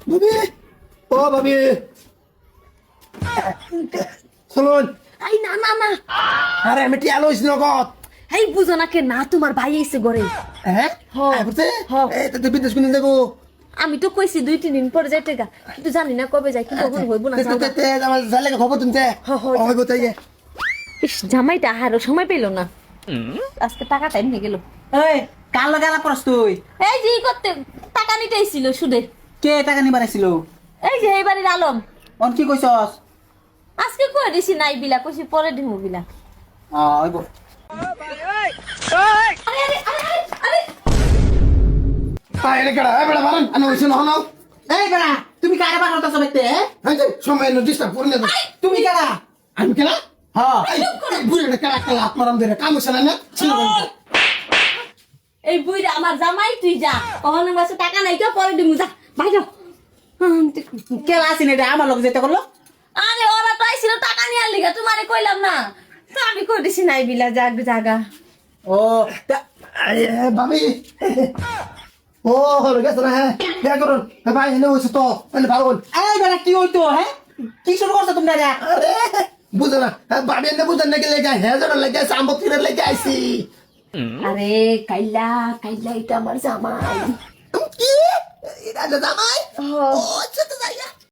ভাবি ও ভাবি শুনুন। এই না না না, আরে আমি টিয়া লইছি নগদ। এই বুঝো না কে না, তোমার ভাই এসে ঘরে। হ্যাঁ হ্যাঁ। বুঝছে হ্যাঁ। এই তো বিদেশ কোন যাবো? আমি তো কইছি 2-3 দিন পরে যাইতে গা, কিন্তু জানি না কবে যাই, কিন্তু এখন হইব না যাও গা। আমার জালে খবর তুমি হইব তাই গে। ইস, জামাইটা আহারও সময় পেল না, আজকে টাকা টাইম হয়ে গেল। এই কাল গেলা পড়স তুই? এই যে ই করতে টাকা নিতে আইছিল সুদে। কে টাকা নিবার আইছিল? এই যে এই বাড়ির আলম। অন কি কইছস? আজকে কই দিছি নাই বিলা, কইছি পরে দিমু বিলা। আইব। আরে আরে আরে আরে আরে কেডা বড় মারন আনো হইছে না হলো। এই বেড়া তুমি কারে বানাতাছ বাইতে? এই যে সময় নো ডিস্টার্ব করুন না। তুমি কারা? আমি কেডা? হ্যাঁ এই বুড়িটা কেডা কেডা আপনারাম ধরে কাম হইছে না ছিল। এই বুইরা আমার জামাই, তুই যা, কখনো মাসে টাকা নাই তো পরে দিমু, যা বাইরে। কেলা আছিস এটা আমার লগে যেতে করলো? আরে ওরা তো আইছিল টাকা নিয়ে লিগা, তোমারে কইলাম না তো, আমি কই দিছি নাই বিলা, জাগা। ও ভাবি ও হলো গেছে না। হ্যাঁ হ্যাঁ করুন ভাই এনে হইছে তো মানে ভালো বল। এই বেড়া কি হইতো? হ্যাঁ কি শুরু করছো তোমরা? আরে বুঝো না ভাবি এনে বুঝেন নাকি লেগে হ্যাঁ যেন লেগে আছে আম্ব কিনে লেগে আইছি। আরে কাইলা কাইলা, এটা আমার জামাই। কি এটা জামাই? হ্যাঁ। ও আচ্ছা তো যাই